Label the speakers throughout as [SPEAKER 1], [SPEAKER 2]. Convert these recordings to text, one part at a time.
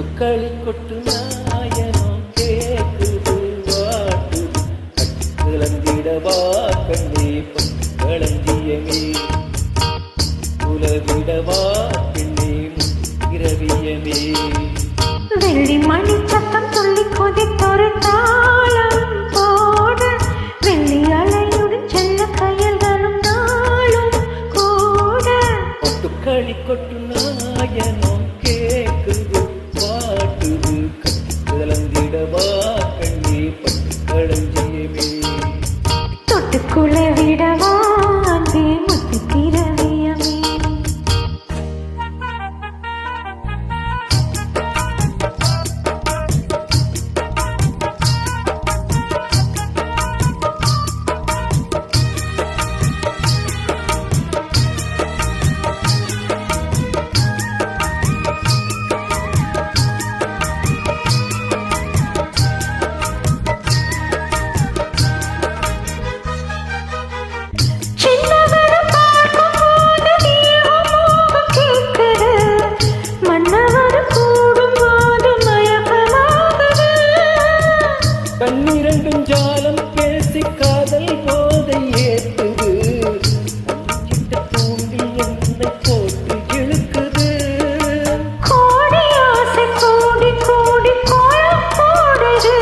[SPEAKER 1] கொட்டுக்களி கொட்டு நாயனோ கேக்குது வாட்டுது கிளந்திடவா கண்ணே களஞ்சியமே உலகிடவா பெண்ணே இரவியமே
[SPEAKER 2] வெள்ளி மணி சத்தம் சொல்லி கொதித்தொரு தாளம் போட வெள்ளி அலையுடன் செல்ல கயல்களும் நாளும் கூட
[SPEAKER 1] கொட்டுக்களி கொட்டு நாயனோ கேக்குது வாட்டுது கலந்திடவா கண்ணே களஞ்சியமே
[SPEAKER 2] தொட்டுக்குள்ள விடவா அன்பே முத்து திரவியமே
[SPEAKER 1] கண்ணிரண்டும் ஜாலம் பேசி காதல் போதை ஏற்றுது தூண்டி என்னை போட்டு இழுக்குது
[SPEAKER 2] கோடி ஆசை கோடி கோடி கோலம் போடுது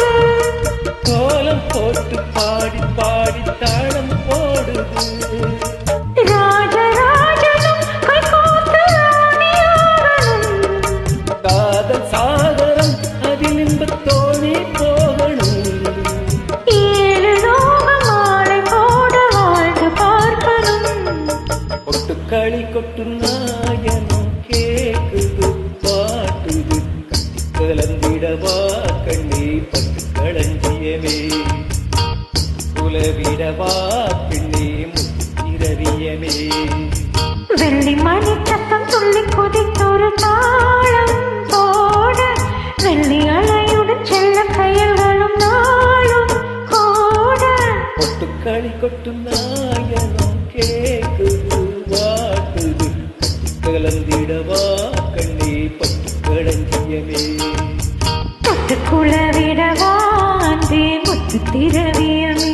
[SPEAKER 1] கோலம் போட்டு பாடி பாடி தாளம் போடுது
[SPEAKER 2] ராஜராஜனும் கைகோத்து ராணியாகணும்
[SPEAKER 1] காதல் சாகரம் அதில் இன்பத் தோணி போகணும் கொட்டுக்களி கொட்டு நாயனோ கேக்குது பாட்டுது கலந்திடவா கண்ணே பட்டு களஞ்சியமே உலவிடவா பெண்ணே முத்திரவியமே
[SPEAKER 2] வெள்ளி மணி சத்தம் சொல்லி கொதித்தொரு தாளம் போட வெள்ளி அலையுடன் செல்ல கயல்களும் நாளும் கூட
[SPEAKER 1] கொட்டுக்களி கொட்டு நாயனோ கேக்குது வாட்டுது கலந்திடவா கண்ணே பட்டு களஞ்சியமே
[SPEAKER 2] தொட்டுக்குள்ள விடவா அன்பே முத்து திரவியமே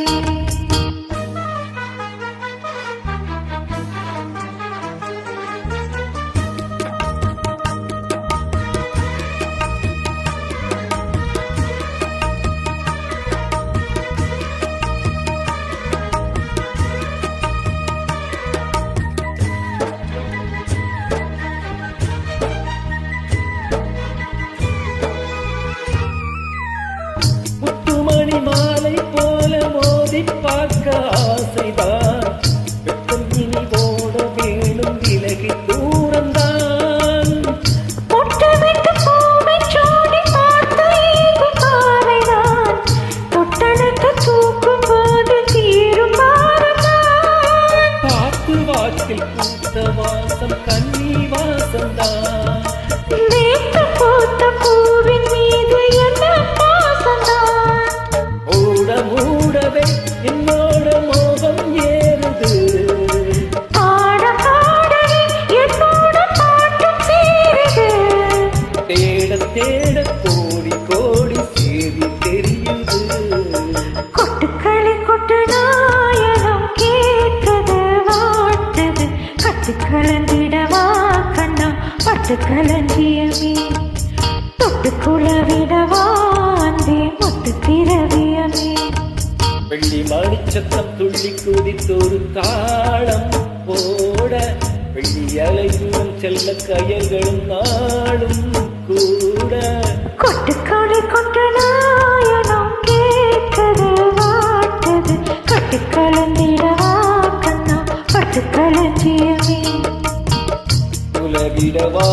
[SPEAKER 1] முத்துமணி மாலை போல மோதி பார்க்க ஆசைதான் வெட்கம் இனி ஓட வேணும் விலகி தூரந்தான்
[SPEAKER 2] பொட்டமிட்டு பூவை சோடி பார்த்து ஏகும் பாவைதான் தொட்டெடுத்து தூக்கும் போது தீரும் பாரம்தான்
[SPEAKER 1] காத்து வாக்கில் பூத்த வாசம் கண்ணி வாசம்தான்
[SPEAKER 2] நேற்று பூத்த பூவின் மீது என்ன பாசம்தான்
[SPEAKER 1] மூடவே என்னோட மோகம் ஏறுது
[SPEAKER 2] பாட பாடவே என்னோட பாட்டும் சேருது
[SPEAKER 1] தேட தேட கோடி கோடி சேதி தெரியுது
[SPEAKER 2] கொட்டுக்களி கொட்டு நாயனம் கேட்குது வாட்டுது கட்டு கலந்திடவா கண்ணா பட்டு களஞ்சியமே தொட்டுக்குள்ள விடவா அன்பே முத்து திரவியமே
[SPEAKER 1] வெள்ளி மணிச்சத்தம் துள்ளி குதித்தொரு தாளம் போட வெள்ளி அலையுடன் செல்ல கயல்களும் நாளும் கூட
[SPEAKER 2] கொட்டுக்களி கொட்டு நாயனம் கேட்குது வாட்டுது கட்டு கலந்திடவா கண்ணா பட்டு களஞ்சியமே
[SPEAKER 1] உலகிடவா